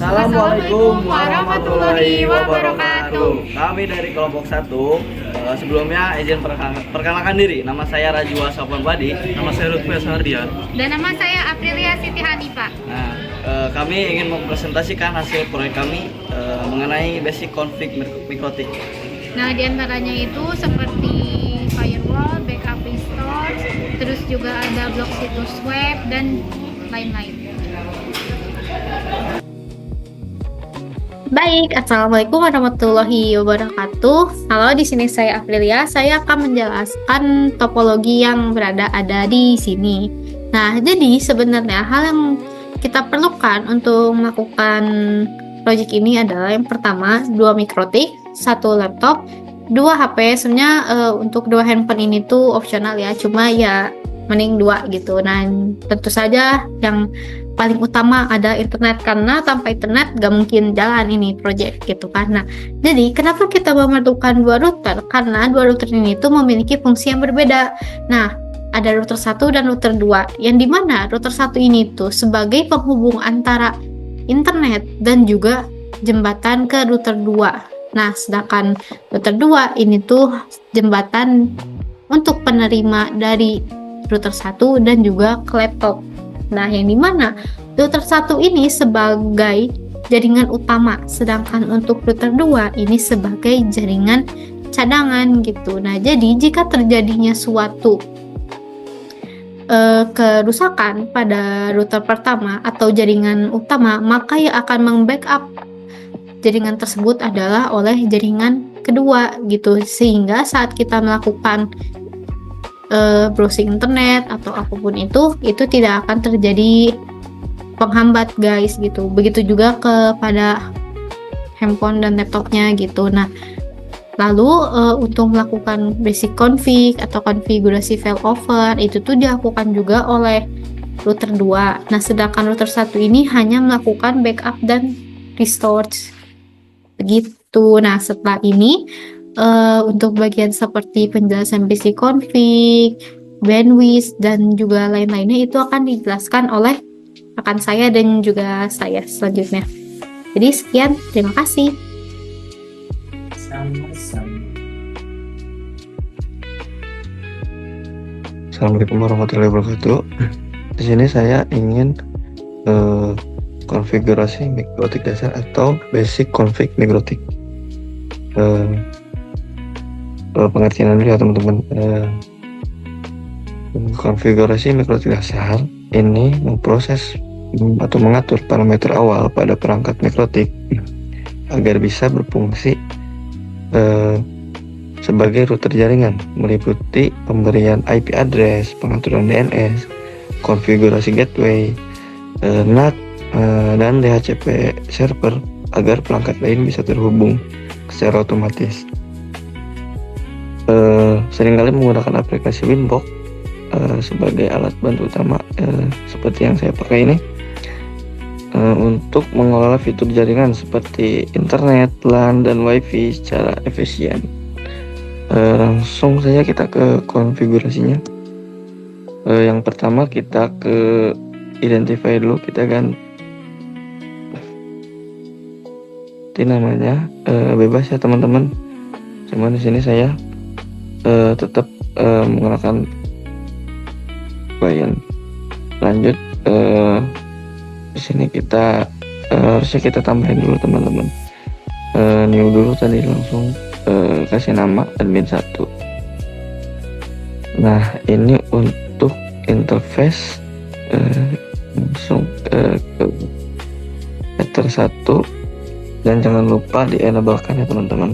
Assalamualaikum warahmatullahi wabarakatuh. Kami dari kelompok 1. Sebelumnya izin perkenalkan diri. Nama saya Rajwa Sofwan Badi. Nama saya Lutfi Sardian. Dan nama saya Aprilia Siti Hanifa. Nah, kami ingin mempresentasikan hasil proyek kami mengenai basic config mikrotik. Nah, diantaranya itu seperti firewall, backup restore, terus juga ada blog situs web dan lain-lain. Baik, assalamualaikum warahmatullahi wabarakatuh. Halo, di sini saya Aprilia. Saya akan menjelaskan topologi yang ada di sini. Nah, jadi sebenarnya hal yang kita perlukan untuk melakukan proyek ini adalah yang pertama 2 mikrotik, 1 laptop, 2 HP. Sebenarnya untuk 2 handphone ini tuh opsional ya, cuma ya mending 2 gitu. Nah, tentu saja yang paling utama ada internet, karena tanpa internet gak mungkin jalan ini project gitu kan. Nah, jadi kenapa kita memerlukan 2 router? Karena 2 router ini tuh memiliki fungsi yang berbeda. Nah, ada router 1 dan router 2, yang dimana router 1 ini tuh sebagai penghubung antara internet dan juga jembatan ke router 2. Nah, sedangkan router 2 ini tuh jembatan untuk penerima dari router 1 dan juga ke laptop. Nah, yang dimana router 1 ini sebagai jaringan utama, sedangkan untuk router 2 ini sebagai jaringan cadangan gitu. Nah, jadi jika terjadinya suatu kerusakan pada router pertama atau jaringan utama, maka yang akan membackup jaringan tersebut adalah oleh jaringan kedua gitu, sehingga saat kita melakukan browsing internet atau apapun itu tidak akan terjadi penghambat guys gitu. Begitu juga kepada handphone dan laptopnya gitu. Nah, lalu untuk melakukan basic config atau konfigurasi failover itu tuh dilakukan juga oleh router 2. Nah, sedangkan router 1 ini hanya melakukan backup dan restore begitu. Nah, setelah ini untuk bagian seperti penjelasan basic config, bandwidth, dan juga lain-lainnya itu akan dijelaskan oleh rekan saya dan juga saya selanjutnya. Jadi sekian, terima kasih. Assalamualaikum warahmatullahi wabarakatuh. Di sini saya ingin konfigurasi mikrotik dasar atau basic config mikrotik. Pengertian dulu ya teman-teman. Konfigurasi mikrotik dasar ini memproses atau mengatur parameter awal pada perangkat mikrotik agar bisa berfungsi sebagai router jaringan, meliputi pemberian IP address, pengaturan DNS, konfigurasi gateway, NAT, dan DHCP server agar perangkat lain bisa terhubung secara otomatis. Seringkali menggunakan aplikasi Winbox sebagai alat bantu utama seperti yang saya pakai ini untuk mengelola fitur jaringan seperti internet, LAN, dan WiFi secara efisien. Langsung saja kita ke konfigurasinya. Yang pertama kita ke identify dulu, kita ganti namanya, bebas ya teman-teman. Cuman di sini saya tetap menggunakan klien. Lanjut, di sini kita harusnya kita tambahin dulu teman-teman. New dulu tadi, langsung kasih nama admin 1. Nah, ini untuk interface langsung ke Ether 1, dan jangan lupa di enablekan ya teman-teman.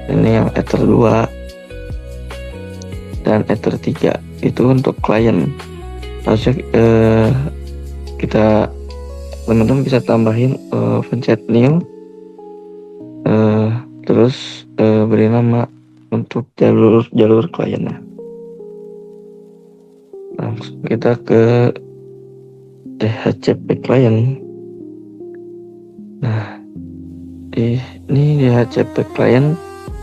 Ini yang Ether 2 dan Ether 3 itu untuk klien. Harusnya kita teman-teman bisa tambahin pencet new, terus beri nama untuk jalur kliennya. Langsung kita ke DHCP client. Nah, ini DHCP client,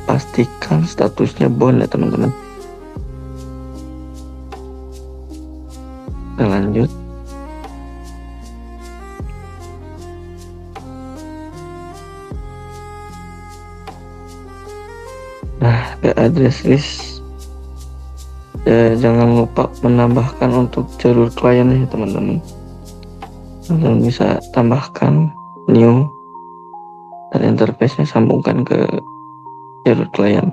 pastikan statusnya bound ya teman-teman. Kita lanjut. address list. Jangan lupa menambahkan untuk jalur klien ya teman-teman. Kalian bisa tambahkan new dan interface-nya sambungkan ke jalur klien.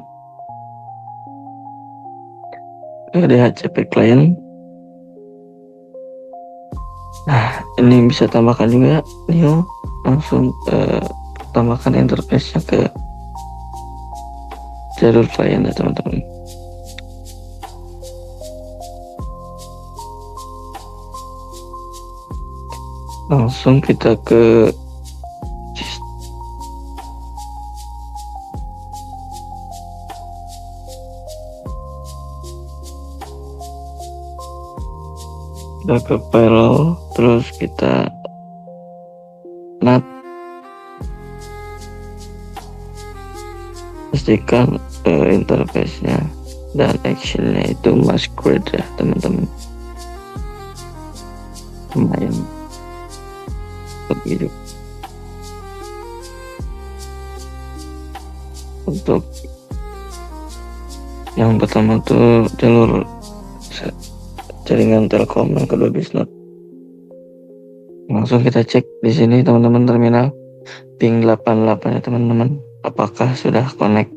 Ke DHCP klien. Nah, ini bisa tambahkan juga new, langsung tambahkan interface-nya ke jalur klien ya teman-teman. Langsung kita ke payroll, terus kita NAT, pastikan interface-nya dan action-nya itu masquerade ya teman-teman. Lumayan begitu. Untuk yang pertama tuh jalur jaringan Telkom, yang kedua Bisnet. Langsung kita cek di sini teman-teman, terminal ping 88 ya teman-teman, apakah sudah connect.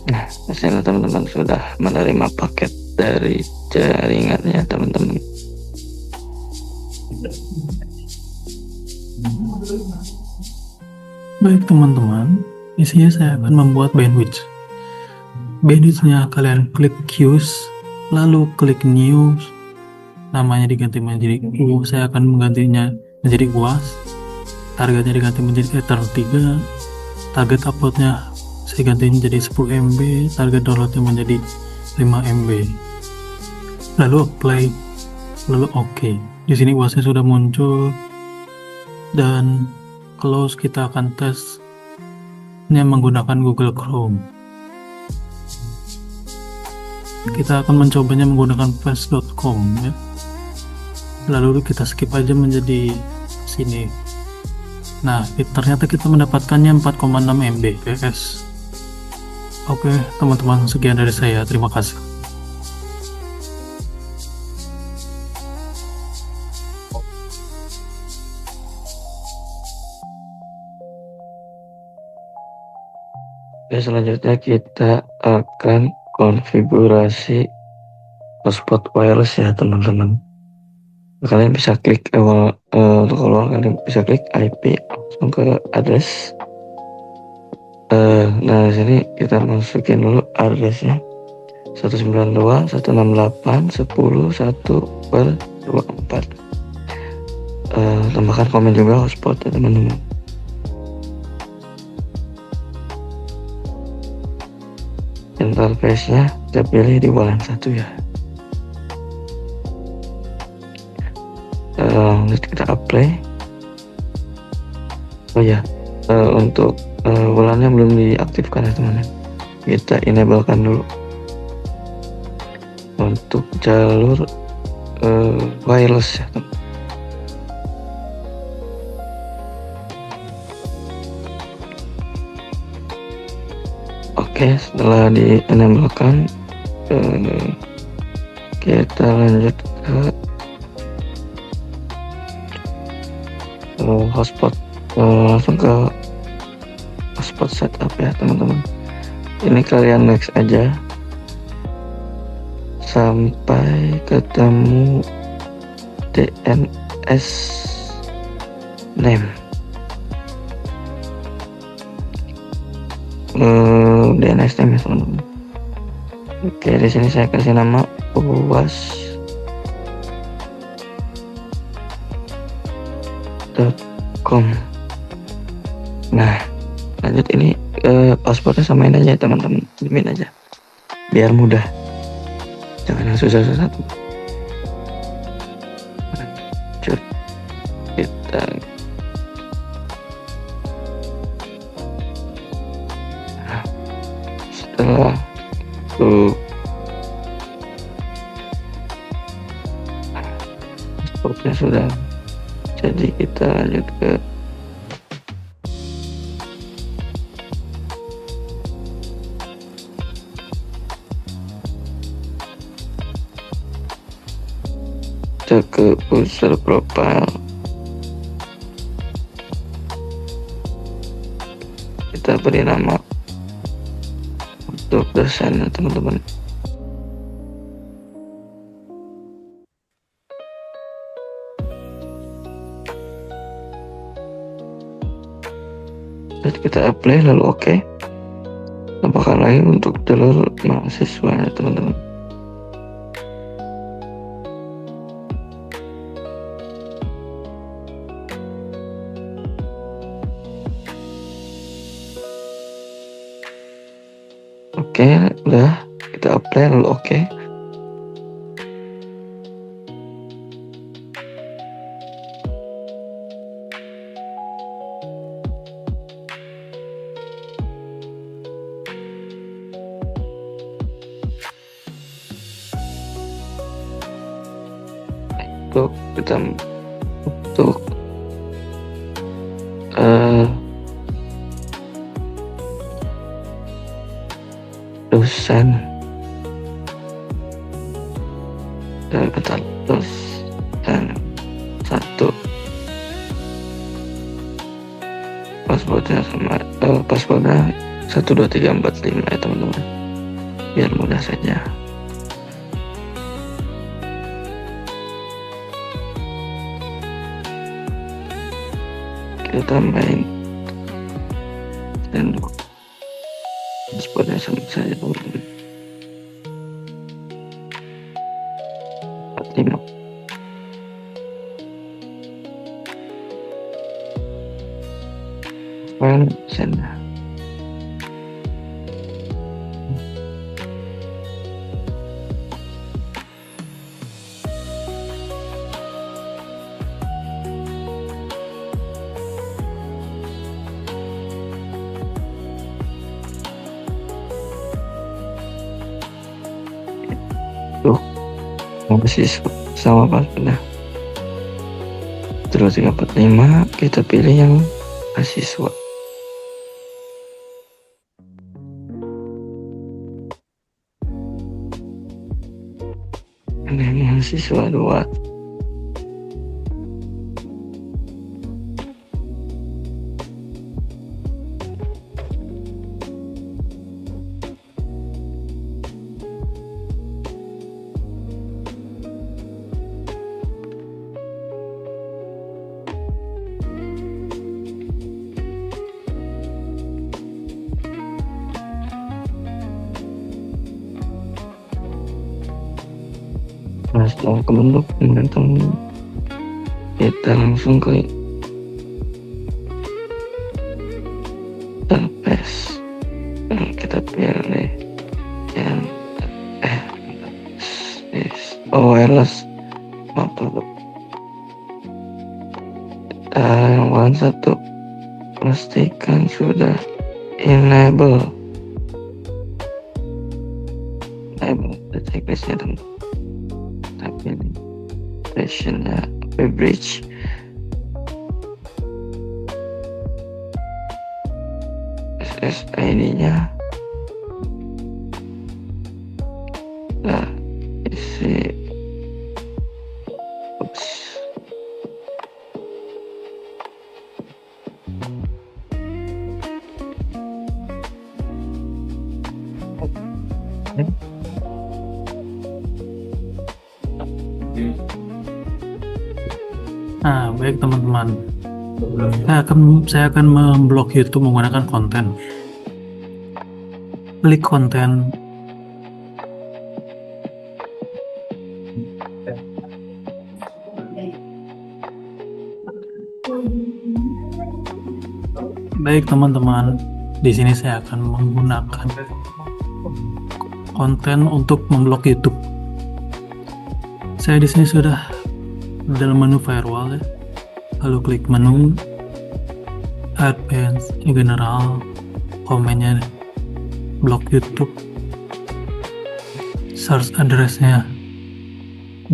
Nah, hasilnya teman-teman sudah menerima paket dari jaringannya teman-teman. Baik teman-teman, isinya saya akan membuat bandwidth. Bandwidth-nya kalian klik queues, lalu klik new, namanya diganti menjadi U. Saya akan menggantinya menjadi UAS. Targetnya diganti menjadi Ether 3. Target uploadnya saya ganti menjadi 10 MB. Target downloadnya menjadi 5 MB. Lalu apply, lalu OK. Di sini UAS-nya sudah muncul dan close. Kita akan tes menggunakan Google Chrome. Kita akan mencobanya menggunakan flash.com ya. Lalu kita skip aja menjadi sini. Nah, ternyata kita mendapatkannya 4,6 Mbps. Oke, teman-teman, sekian dari saya. Terima kasih. Oke, selanjutnya kita akan konfigurasi hotspot wireless ya teman-teman. Kalian bisa klik untuk keluar, kalian bisa klik IP langsung ke address. Nah, di sini kita masukin dulu addressnya 192.168.10.1/24. Tambahkan komen juga hotspot ya teman-teman. Interface-nya kita pilih di WLAN 1 ya. Lanjut kita apply. Oh ya, untuk WLAN-nya belum diaktifkan ya teman-teman. Kita enablekan dulu untuk jalur wireless ya teman. Oke, setelah di-enablekan, kita lanjut ke hotspot. Langsung ke hotspot setup ya teman-teman. Ini kalian next aja sampai ketemu DNS name. DNS name ya teman-teman. Oke, di sini saya kasih nama uas.com. Nah, lanjut ini passwordnya samain aja ya teman-teman, samain aja biar mudah, jangan yang susah-susah. Lanjut kita setelah pasportnya sudah jadi, kita lanjut ke kita ke user profile, kita beri nama untuk dosennya teman-teman. Dan kita apply lalu oke. Tambahkan lagi untuk jalur mahasiswanya teman-teman. Oke, udah kita apply lalu oke. Untuk dosen dan kita dosen 1, passwordnya sama passwordnya 12345 ya teman-teman, biar mudah saja. Kita tambahin dan passwordnya sama saja teman-teman, 45. File send. Masih sama passwordnya 345, kita pilih yang mahasiswa. Ini mahasiswa 2. Nah, setelah kebentuk teman-teman, kita langsung klik paste. Dan kita pilih yang wireless laptop. Yang bahan 1 pastikan sudah enable the checklistnya teman. Tapi ini versionnya bridge. SSID nya nah isi Nah, baik teman-teman. Saya akan memblok YouTube menggunakan konten. Klik konten. Baik teman-teman, di sini saya akan menggunakan konten untuk memblok YouTube. Saya di sini sudah dalam menu firewall ya. Lalu klik menu advanced, general, komennya blok YouTube, search addressnya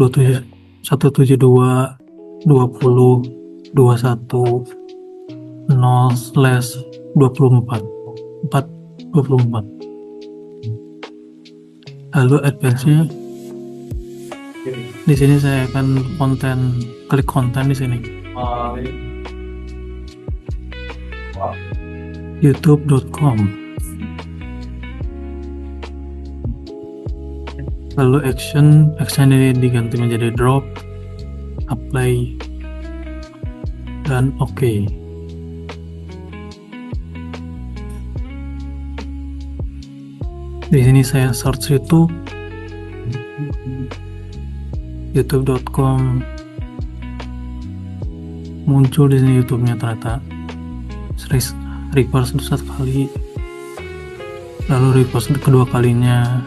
172.20.0/24. Lalu advance-nya Di sini saya akan klik konten di sini. youtube.com. Lalu action ini diganti menjadi drop, apply, dan oke. Di sini saya search youtube.com, muncul di sini YouTube-nya ternyata. Request satu kali, lalu request kedua kalinya,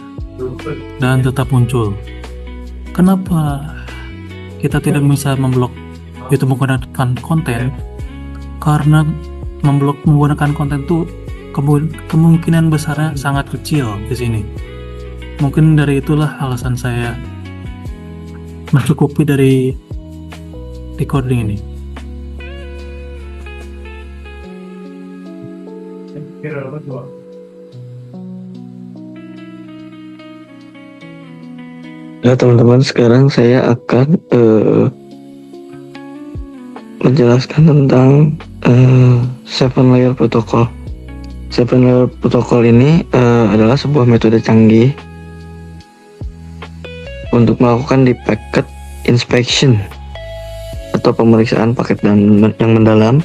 dan tetap muncul. Kenapa kita tidak bisa memblok YouTube menggunakan konten? Karena memblok menggunakan konten itu kemungkinan besarnya sangat kecil di sini. Mungkin dari itulah alasan saya mencukupi dari recording ini. Nah teman-teman, sekarang saya akan menjelaskan tentang 7 layer protocol. 7 layer protocol ini adalah sebuah metode canggih untuk melakukan deep packet inspection atau pemeriksaan paket yang mendalam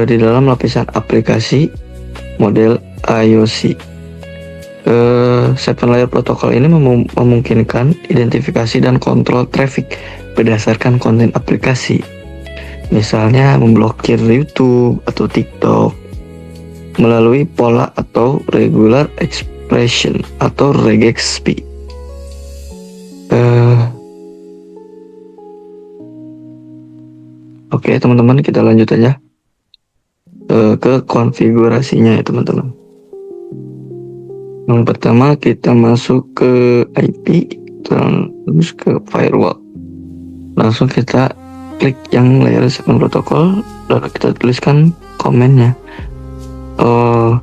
di dalam lapisan aplikasi model IOC. 7 layer protocol ini memungkinkan identifikasi dan kontrol traffic berdasarkan konten aplikasi. Misalnya memblokir YouTube atau TikTok melalui pola atau regular expression atau regexp. Oke teman-teman, kita lanjut aja ke konfigurasinya ya teman-teman. Yang pertama kita masuk ke IP, terus ke firewall. Langsung kita klik yang layer 7 protokol, lalu kita tuliskan komennya. Oh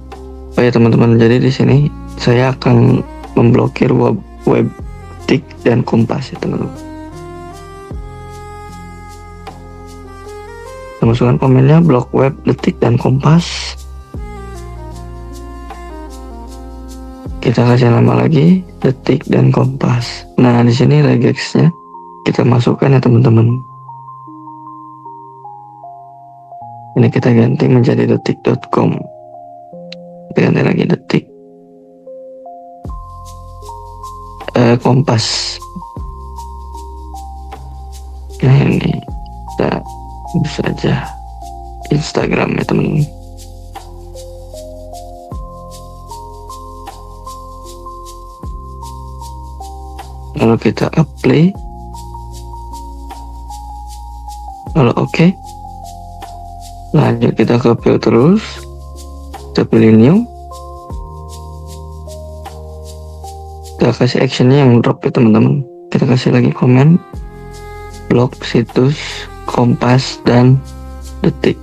ya teman-teman, jadi di sini saya akan memblokir Webtik dan Kompas ya teman-teman. Kita masukkan komennya, blok web, detik, dan kompas. Kita kasih nama lagi, detik dan kompas. Nah di sini regexnya kita masukkan ya teman-teman. Ini kita ganti menjadi detik.com. Kita ganti lagi detik. Kompas. Nah ini kita bisa aja Instagram ya teman-teman. Lalu kita apply, lalu oke. Lanjut kita ke view terus, kita pilih new, kita kasih actionnya yang drop ya teman-teman. Kita kasih lagi komen, blog situs, kompas, dan detik.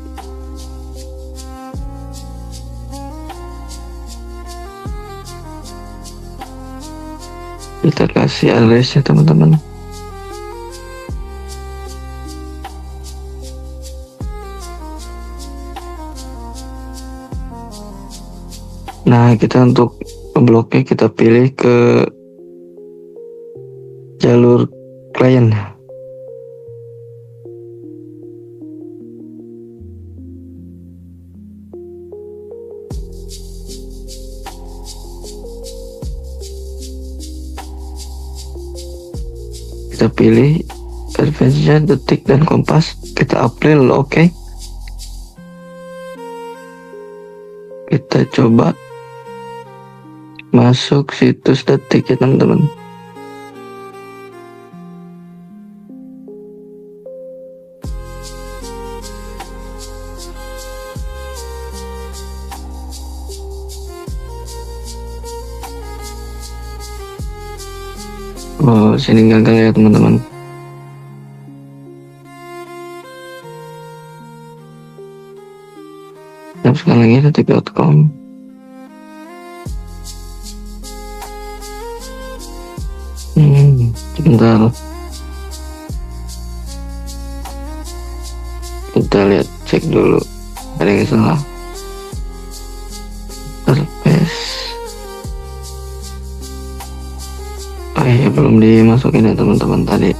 Kita kasih addressnya teman-teman. Nah kita untuk membloknya kita pilih ke jalur klien. Kita pilih advance detik dan kompas, kita apply lalu oke. Kita coba masuk situs detik ya teman-teman. Oh sini gagal ya teman-teman. Sekali lagi detik.com. Sebentar. cek dulu ada yang salah. Terpes. Oh iya, belum dimasukin ya teman-teman tadi.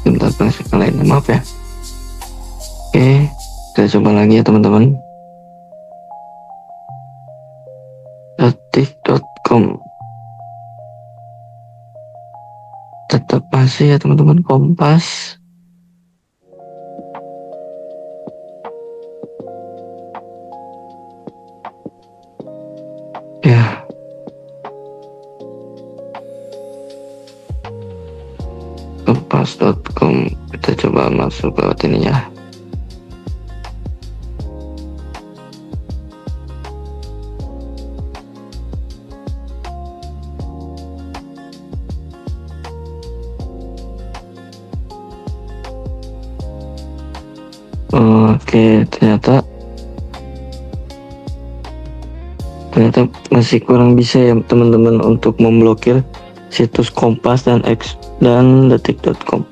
Sebentar proses yang lain, maaf ya. Oke, kita coba lagi ya teman-teman. Detik.com tetap masih ya teman-teman. Kompas. Ya. Kompas.com, kita coba masuk lewat ini ya. Oke, ternyata masih kurang bisa ya teman-teman untuk memblokir situs Kompas dan Detik.com.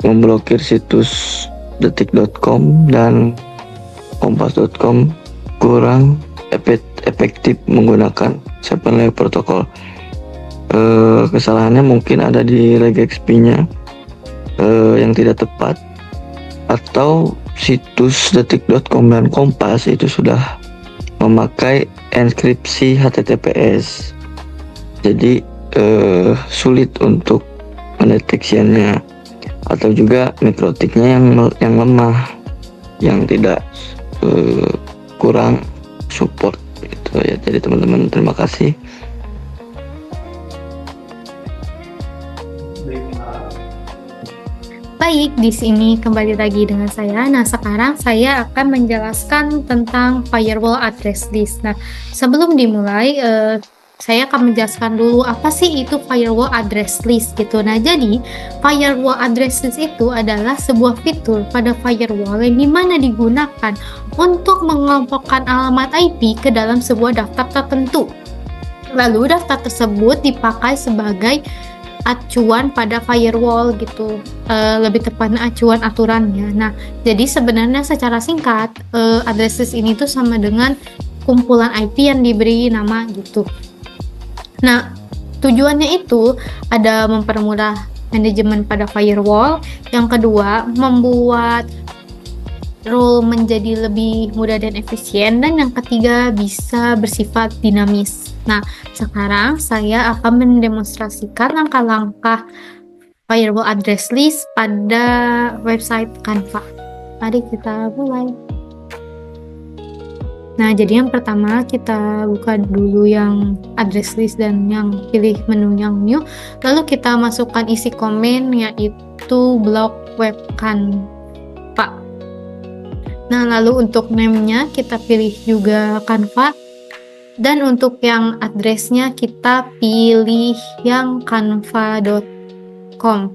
Memblokir situs Detik.com dan Kompas.com kurang efektif menggunakan 7-layer protokol. Kesalahannya mungkin ada di regexp-nya yang tidak tepat, atau situs Detik.com dan Kompas itu sudah memakai enkripsi HTTPS, jadi sulit untuk mendeteksinya, atau juga mikrotiknya yang lemah, yang tidak kurang support gitu ya. Jadi teman-teman, terima kasih. Baik, di sini kembali lagi dengan saya. Nah, sekarang saya akan menjelaskan tentang firewall address list. Nah, sebelum dimulai, saya akan menjelaskan dulu apa sih itu firewall address list gitu. Nah, jadi firewall address list itu adalah sebuah fitur pada firewall yang dimana digunakan untuk mengelompokkan alamat IP ke dalam sebuah daftar tertentu. Lalu daftar tersebut dipakai sebagai acuan pada firewall gitu, lebih tepatnya acuan aturannya. Nah, jadi sebenarnya secara singkat, address list ini tuh sama dengan kumpulan IP yang diberi nama gitu. Nah, tujuannya itu ada mempermudah manajemen pada firewall. Yang kedua, membuat role menjadi lebih mudah dan efisien. Dan yang ketiga, bisa bersifat dinamis. Nah, sekarang saya akan mendemonstrasikan langkah-langkah firewall address list pada website Canva. Mari kita mulai. Nah, jadi yang pertama kita buka dulu yang address list dan yang pilih menu yang new. Lalu kita masukkan isi komen, yaitu blog web Canva. Nah, lalu untuk name-nya kita pilih juga Canva. Dan untuk yang address-nya kita pilih yang canva.com.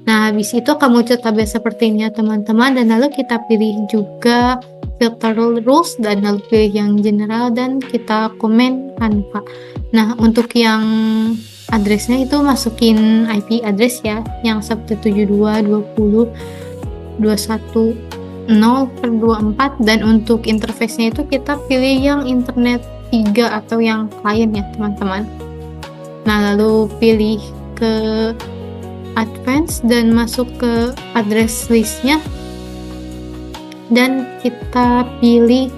Nah, habis itu akan muncul tabel seperti ini ya teman-teman. Dan lalu kita pilih juga filter rules dan lalu pilih yang general dan kita komen Canva. Nah, untuk yang address-nya itu masukin IP address ya, yang 172.20.21.0/24, dan untuk interface-nya itu kita pilih yang internet 3 atau yang client ya teman-teman. Nah, lalu pilih ke advance dan masuk ke address list-nya dan kita pilih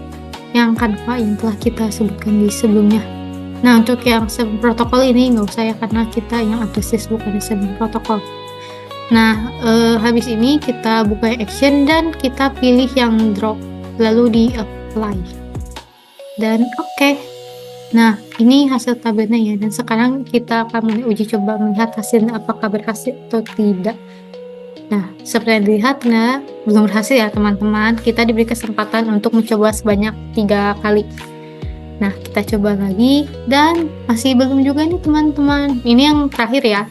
yang Canva yang telah kita sebutkan di sebelumnya. Nah, untuk yang 7 protokol ini nggak usah ya, karena kita yang address list bukan 7 protokol. Nah, habis ini kita buka action dan kita pilih yang drop, lalu di apply dan oke. Nah, ini hasil tabelnya ya, dan sekarang kita akan mulai uji coba melihat hasilnya apakah berhasil atau tidak. Nah, seperti yang dilihat, nah, belum berhasil ya teman-teman. Kita diberi kesempatan untuk mencoba sebanyak 3 kali. Nah, kita coba lagi dan masih belum juga nih teman-teman. Ini yang terakhir ya,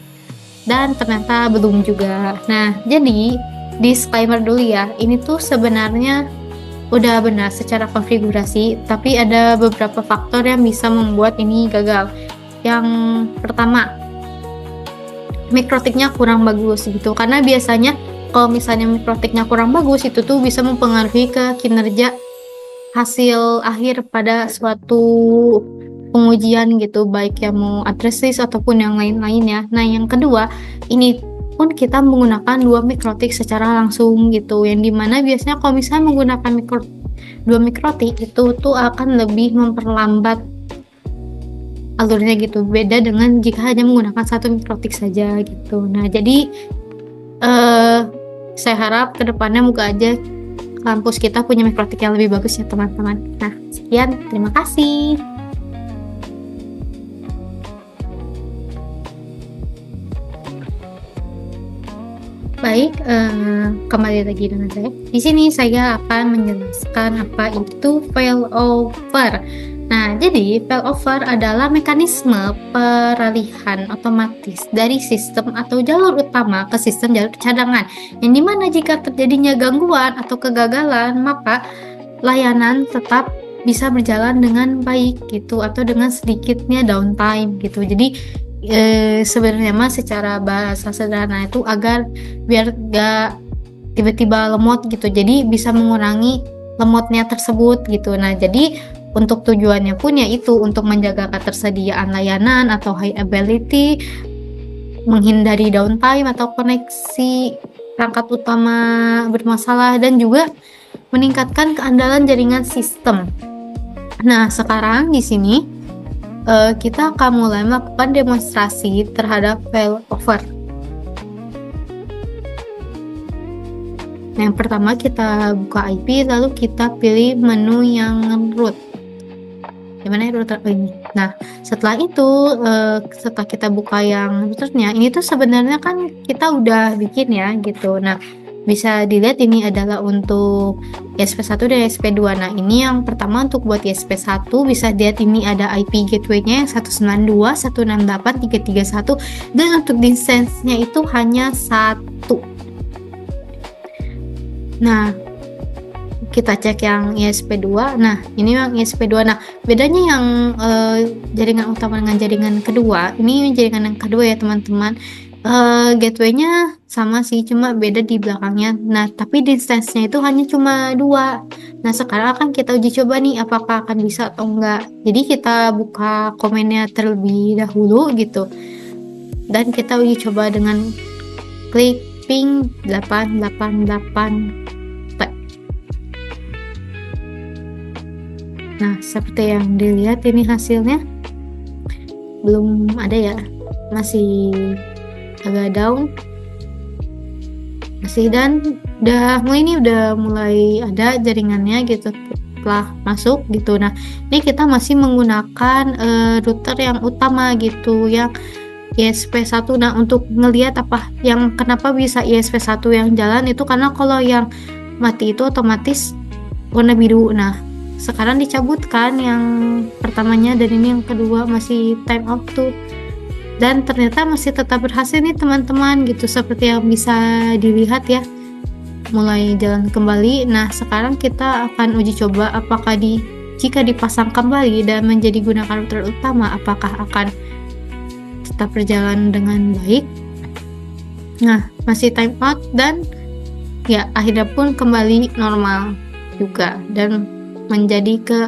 dan ternyata belum juga. Nah, jadi disclaimer dulu ya, ini tuh sebenarnya udah benar secara konfigurasi, tapi ada beberapa faktor yang bisa membuat ini gagal. Yang pertama, mikrotiknya kurang bagus gitu, karena biasanya kalau misalnya mikrotiknya kurang bagus, itu tuh bisa mempengaruhi ke kinerja hasil akhir pada suatu pengujian gitu, baik yang mau address list ataupun yang lain-lainnya. Nah, yang kedua, ini pun kita menggunakan dua mikrotik secara langsung gitu, yang dimana biasanya kalau misalnya menggunakan dua mikrotik itu tuh akan lebih memperlambat alurnya gitu, beda dengan jika hanya menggunakan satu mikrotik saja gitu. Nah, jadi saya harap kedepannya moga aja kampus kita punya mikrotik yang lebih bagus ya teman-teman. Nah, sekian, terima kasih. Baik, kembali lagi dengan saya. Di sini saya akan menjelaskan apa itu failover. Nah, jadi failover adalah mekanisme peralihan otomatis dari sistem atau jalur utama ke sistem jalur cadangan, yang dimana jika terjadinya gangguan atau kegagalan, maka layanan tetap bisa berjalan dengan baik gitu, atau dengan sedikitnya downtime gitu. Jadi sebenarnya mah secara bahasa sederhana itu agar biar gak tiba-tiba lemot gitu, jadi bisa mengurangi lemotnya tersebut gitu. Nah, jadi untuk tujuannya pun yaitu untuk menjaga ketersediaan layanan atau high availability, menghindari downtime atau koneksi perangkat utama bermasalah, dan juga meningkatkan keandalan jaringan sistem. Nah, sekarang di sini kita akan mulai melakukan demonstrasi terhadap failover. Nah, yang pertama kita buka IP, lalu kita pilih menu yang root. Gimana ya router ini? Nah, setelah itu setelah kita buka yang routernya, ini tuh sebenarnya kan kita udah bikin ya gitu. Nah, bisa dilihat ini adalah untuk ESP1 dan ESP2. Nah, ini yang pertama untuk buat ESP1 bisa dilihat ini ada IP gateway-nya yang 192.168.331, dan untuk distance-nya itu hanya 1. Nah, kita cek yang ESP2. Nah, ini yang ESP2. Nah, bedanya yang jaringan utama dengan jaringan kedua, ini jaringan yang kedua ya teman-teman. Gateway-nya sama sih, cuma beda di belakangnya. Nah, tapi distance-nya itu hanya cuma 2. Nah, sekarang akan kita uji coba nih apakah akan bisa atau enggak. Jadi kita buka komennya terlebih dahulu gitu, dan kita uji coba dengan klik ping 888. Nah, seperti yang dilihat ini hasilnya belum ada ya, masih agak down, masih, dan ini udah mulai ada jaringannya gitu setelah masuk gitu. Nah, ini kita masih menggunakan router yang utama gitu, yang ESP1. Nah, untuk ngelihat apa yang kenapa bisa ESP1 yang jalan itu karena kalau yang mati itu otomatis warna biru. Nah, sekarang dicabutkan yang pertamanya, dan ini yang kedua masih time out tuh, dan ternyata masih tetap berhasil nih teman-teman gitu, seperti yang bisa dilihat ya, mulai jalan kembali. Nah, sekarang kita akan uji coba apakah jika dipasang kembali dan menjadi gunakan router utama, apakah akan tetap berjalan dengan baik. Nah, masih time out, dan ya akhirnya pun kembali normal juga dan menjadi ke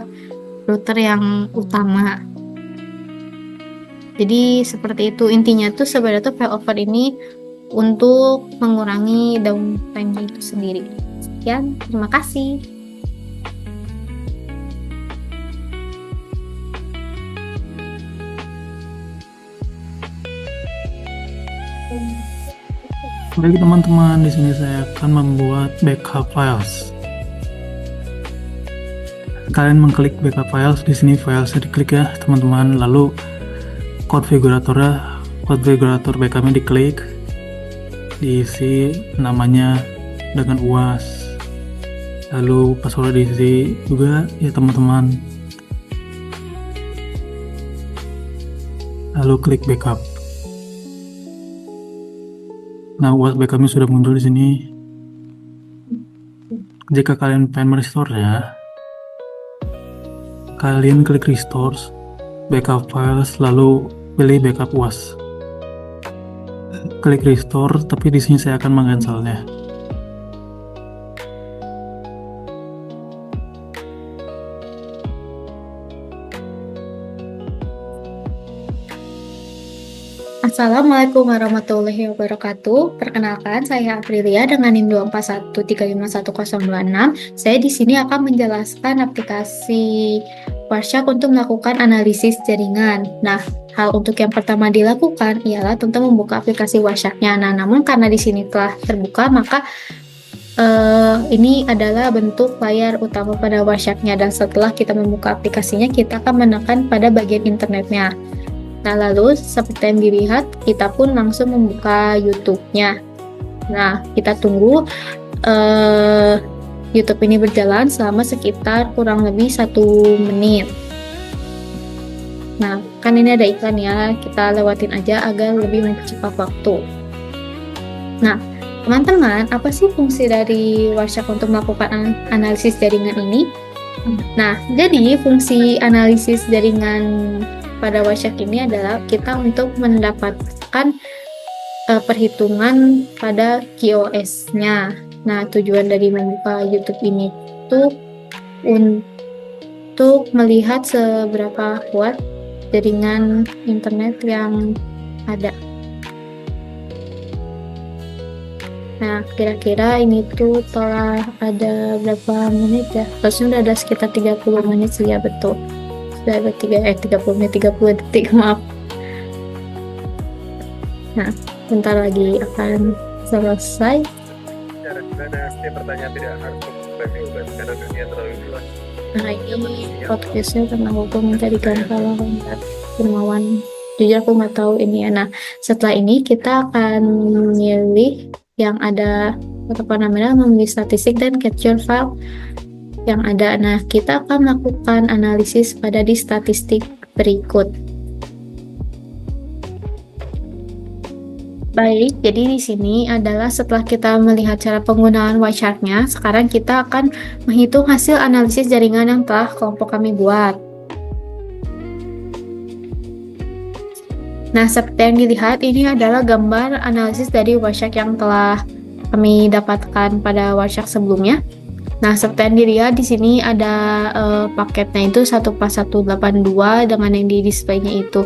router yang utama. Jadi seperti itu intinya tuh, sebenarnya tuh failover ini untuk mengurangi downtime itu sendiri. Sekian, terima kasih. Baik teman-teman, di sini saya akan membuat backup files. Kalian mengklik backup files, di sini filesnya diklik ya teman-teman, lalu konfigurator backupnya diklik, diisi namanya dengan UAS, lalu password diisi juga ya teman-teman, lalu klik backup. Nah, UAS backupnya sudah muncul di sini. Jika kalian pengen merestore-nya, kalian klik restore backup files, lalu pilih backup UAS, klik restore, tapi di sini saya akan mengcancelnya. Assalamualaikum warahmatullahi wabarakatuh. Perkenalkan, saya Aprilia dengan NIM 241351126. Saya di sini akan menjelaskan aplikasi Warshak untuk melakukan analisis jaringan. Nah, hal untuk yang pertama dilakukan ialah tentu membuka aplikasi Warshaknya. Nah, namun karena di sini telah terbuka, maka ini adalah bentuk layar utama pada Warshaknya. Dan setelah kita membuka aplikasinya, kita akan menekan pada bagian internetnya. Nah, lalu seperti yang dilihat, kita pun langsung membuka YouTube-nya. Nah, kita tunggu YouTube ini berjalan selama sekitar kurang lebih 1 menit. Nah, kan ini ada iklan ya, kita lewatin aja agar lebih mempercepat waktu. Nah, teman-teman, apa sih fungsi dari Warshak untuk melakukan analisis jaringan ini? Nah, jadi fungsi analisis jaringan pada Warshak ini adalah kita untuk mendapatkan perhitungan pada QoS-nya. Nah, tujuan dari membuka YouTube ini itu untuk melihat seberapa kuat jaringan internet yang ada. Nah, kira-kira ini tuh telah ada berapa menit ya? Harusnya udah ada sekitar 30 menit sih ya, betul. Sudah ada 30 detik, maaf. Nah, bentar lagi akan selesai. Cara gimana setiap pertanyaan tidak harus review karena dunia terlalu luas. Nah, ini podcastnya tentang hukum mencari kalau Firmawan. Jujur aku nggak tahu ini ya. Nah, setelah ini kita akan memilih yang ada memilih statistik dan capture file yang ada. Nah, kita akan melakukan analisis pada di statistik berikut. Baik, jadi di sini adalah setelah kita melihat cara penggunaan Warshak-nya, sekarang kita akan menghitung hasil analisis jaringan yang telah kelompok kami buat. Nah, seperti yang dilihat, ini adalah gambar analisis dari Warshak yang telah kami dapatkan pada Warshak sebelumnya. Nah, seperti yang dilihat di sini ada paketnya itu 14182 dengan yang di displaynya itu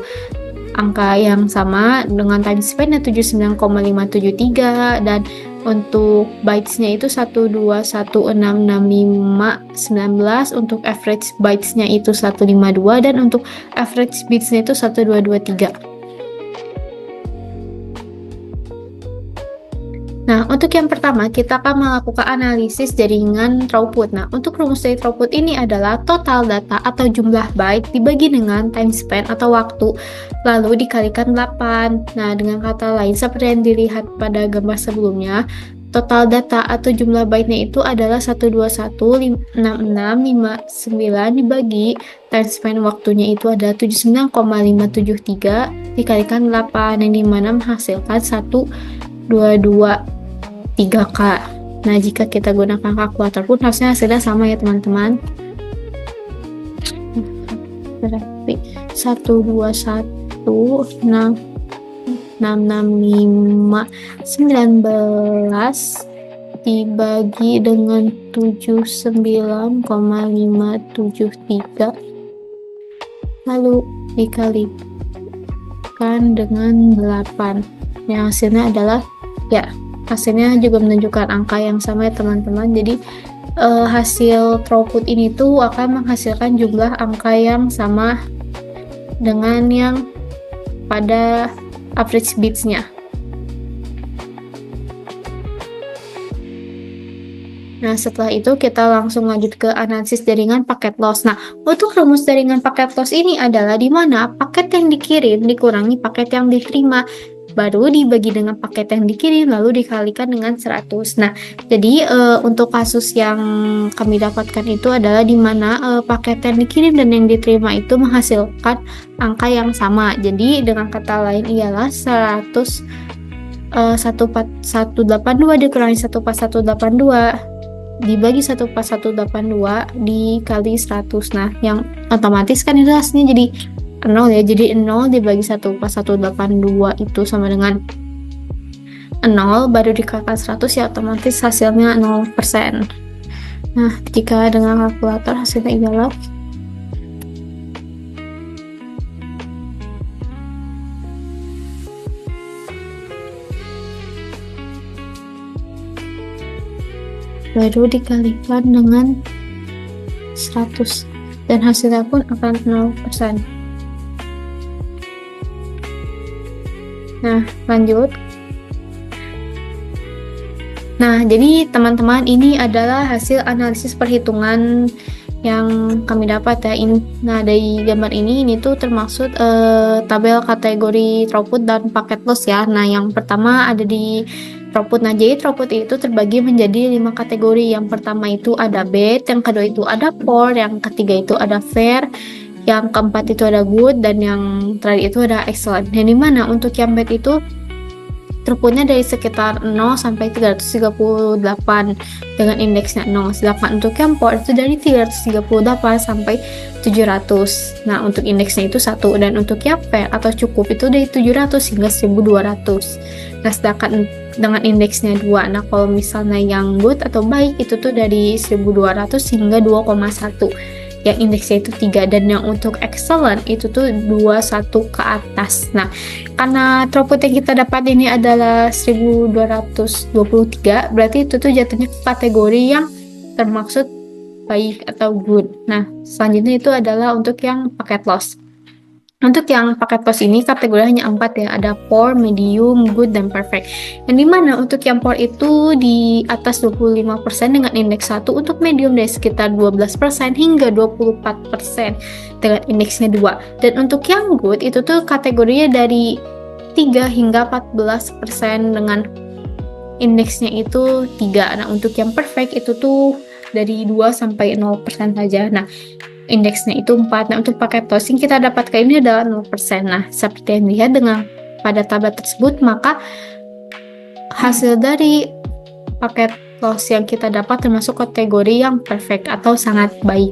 angka yang sama dengan time span 79,573 dan untuk bytes-nya itu 121666519, untuk average bytes-nya itu 152 dan untuk average bits-nya itu 1223. Nah, untuk yang pertama, kita akan melakukan analisis jaringan throughput. Nah, untuk rumus dari throughput ini adalah total data atau jumlah byte dibagi dengan time span atau waktu, lalu dikalikan 8. Nah, dengan kata lain, seperti yang dilihat pada gambar sebelumnya, total data atau jumlah byte-nya itu adalah 1216659 dibagi time span waktunya itu ada 79,573 dikalikan 8, yang dimana menghasilkan 1,223K. Nah, jika kita gunakan kalkulator pun harusnya hasilnya sama ya teman-teman. Berarti 121666519 dibagi dengan 79,573 lalu dikalikan dengan 8. Yang hasilnya adalah hasilnya juga menunjukkan angka yang sama ya teman-teman. Jadi hasil throughput ini tuh akan menghasilkan jumlah angka yang sama dengan yang pada average bits-nya. Nah, setelah itu kita langsung lanjut ke analisis jaringan paket loss. Nah, untuk rumus jaringan paket loss ini adalah di mana paket yang dikirim dikurangi paket yang diterima, baru dibagi dengan paket yang dikirim, lalu dikalikan dengan 100. Nah, jadi untuk kasus yang kami dapatkan itu adalah di mana paket yang dikirim dan yang diterima itu menghasilkan angka yang sama. Jadi, dengan kata lain ialah 14182 dikurangi 14182 dibagi 14182 dikali 100. Nah, yang otomatis kan itu hasilnya jadi 0 ya. Jadi 0 dibagi 14182 itu sama dengan 0, baru dikalikan 100 ya otomatis hasilnya 0%. Nah, jika dengan kalkulator hasilnya ialah baru dikalikan dengan 100 dan hasilnya pun akan 0%. Nah, lanjut. Nah, jadi teman-teman, ini adalah hasil analisis perhitungan yang kami dapat ya. Nah, dari gambar ini tuh termaksud tabel kategori throughput dan paket loss ya. Nah, yang pertama ada di throughput. Nah, jadi throughput itu terbagi menjadi 5 kategori. Yang pertama itu ada bad, yang kedua itu ada poor, yang ketiga itu ada fair, yang keempat itu ada good, dan yang terakhir itu ada excellent. Dan dimana untuk yang bad itu throughputnya dari sekitar 0 sampai 338 dengan indeksnya 0. Sedangkan untuk yang poor itu dari 338 sampai 700. Nah, untuk indeksnya itu 1. Dan untuk yang fair atau cukup itu dari 700 hingga 1200. Nah, sedangkan dengan indeksnya 2. Nah, kalau misalnya yang good atau baik itu tuh dari 1200 hingga 2,1. Yang indeksnya itu 3, dan yang untuk excellent itu tuh 21 ke atas. Nah, karena throughput yang kita dapat ini adalah 1223, berarti itu tuh jatuhnya ke kategori yang termaksud baik atau good. Nah, selanjutnya itu adalah untuk yang paket loss. Untuk yang paket loss ini kategori hanya 4 ya, ada poor, medium, good, dan perfect. Yang dimana untuk yang poor itu di atas 25% dengan indeks 1, untuk medium dari sekitar 12% hingga 24% dengan indeksnya 2. Dan untuk yang good itu tuh kategorinya dari 3 hingga 14% dengan indeksnya itu 3. Nah, untuk yang perfect itu tuh dari 2 sampai 0% saja. Nah, indeksnya itu 4. Nah, untuk paket loss yang kita dapatkan ini adalah 0%. Nah, seperti yang dilihat dengan pada tabel tersebut, maka hasil dari paket loss yang kita dapat termasuk kategori yang perfect atau sangat baik.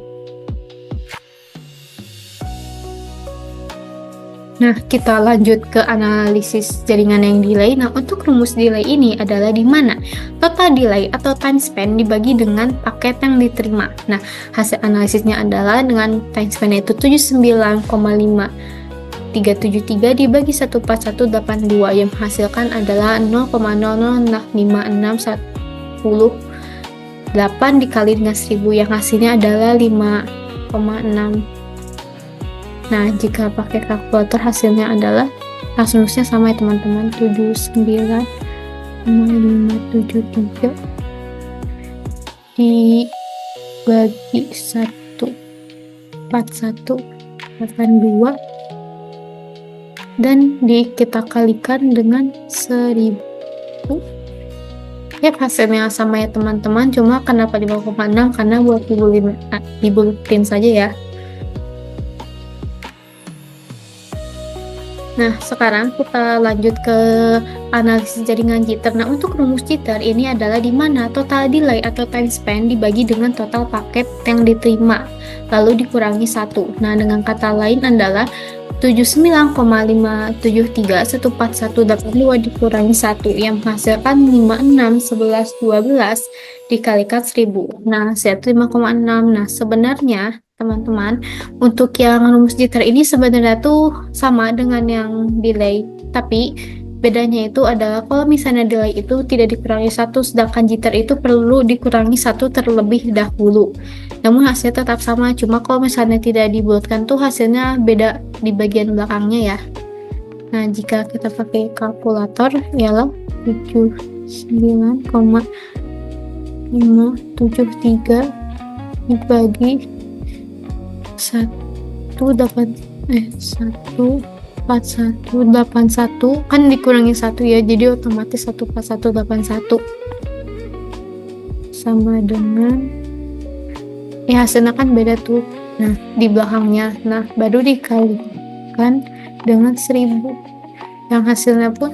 Nah, kita lanjut ke analisis jaringan yang delay. Nah, untuk rumus delay ini adalah di mana total delay atau time span dibagi dengan paket yang diterima. Nah, hasil analisisnya adalah dengan time span itu 79,5373 dibagi 14182 yang menghasilkan adalah 0,0056108 dikali dengan 1000 yang hasilnya adalah 5,6. Nah, jika pakai kalkulator hasilnya adalah rumusnya sama ya teman-teman, 79,573 dibagi 14182 dan kita kalikan dengan 1000. Ya, hasilnya sama ya teman-teman, cuma kenapa 5,6 karena buat dibulutin saja ya. Nah, sekarang kita lanjut ke analisis jaringan jitter. Nah, untuk rumus jitter ini adalah di mana total delay atau time span dibagi dengan total paket yang diterima, lalu dikurangi 1. Nah, dengan kata lain adalah 79,573 14182 dikurangi 1 yang menghasilkan 56 11 12 dikalikan 1000. Nah, hasilnya 5,6. Nah, sebenarnya teman-teman, untuk yang rumus jitter ini sebenarnya tuh sama dengan yang delay, tapi bedanya itu adalah kalau misalnya delay itu tidak dikurangi 1, sedangkan jitter itu perlu dikurangi 1 terlebih dahulu. Namun hasilnya tetap sama, cuma kalau misalnya tidak dibulatkan tuh hasilnya beda di bagian belakangnya ya. Nah, jika kita pakai kalkulator ialah 79,573 dibagi 14181 kan dikurangi 1 ya, jadi otomatis 14181 sama dengan hasilnya kan beda tuh. Nah, di belakangnya, nah baru dikalikan dengan 1000 yang hasilnya pun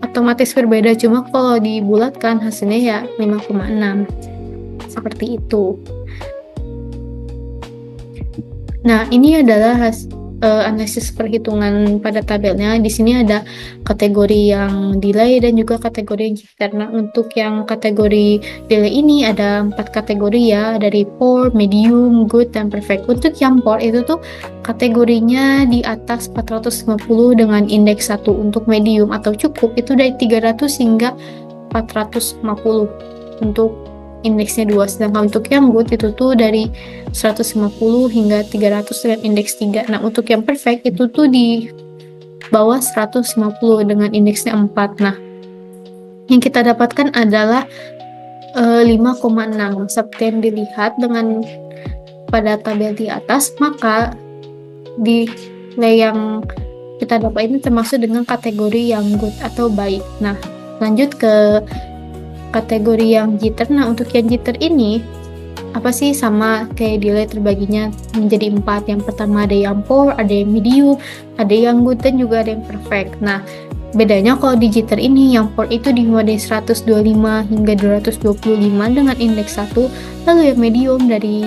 otomatis berbeda, cuma kalau dibulatkan hasilnya ya 5,6 seperti itu. Nah, ini adalah analisis perhitungan pada tabelnya. Di sini ada kategori yang delay dan juga kategori yang jitter. Nah, untuk yang kategori delay ini ada 4 kategori ya, dari poor, medium, good, dan perfect. Untuk yang poor itu tuh kategorinya di atas 450 dengan indeks 1. Untuk medium atau cukup itu dari 300 hingga 450. Untuk indeksnya 2, sedangkan untuk yang good itu tuh dari 150 hingga 300 dengan indeks 3. Nah, untuk yang perfect itu tuh di bawah 150 dengan indeksnya 4. Nah, yang kita dapatkan adalah 5,6 seperti yang dilihat dengan pada tabel di atas. Maka di nilai yang kita dapat ini termasuk dengan kategori yang good atau baik. Nah, lanjut ke kategori yang jitter. Nah, untuk yang jitter ini apa sih, sama kayak delay terbaginya menjadi 4. Yang pertama ada yang poor, ada yang medium, ada yang good, dan juga ada yang perfect. Nah, bedanya kalau di jitter ini yang poor itu dimulai dari 125 hingga 225 dengan indeks 1, lalu yang medium dari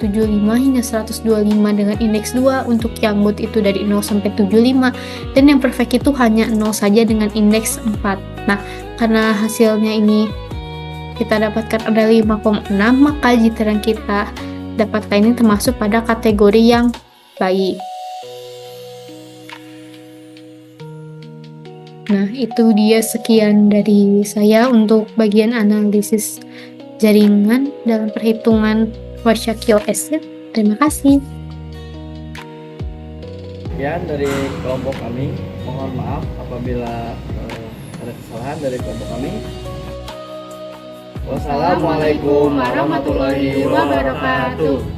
75 hingga 125 dengan indeks 2, untuk yang good itu dari 0 sampai 75, dan yang perfect itu hanya 0 saja dengan indeks 4. Nah, karena hasilnya ini kita dapatkan ada 5,6, maka jitter yang kita dapatkan ini termasuk pada kategori yang baik. Nah, itu dia sekian dari saya untuk bagian analisis jaringan dalam perhitungan Warshak QoS. Terima kasih. Sekian dari kelompok kami. Mohon maaf apabila ada kesalahan dari kelompok kami. Wassalamualaikum warahmatullahi wabarakatuh.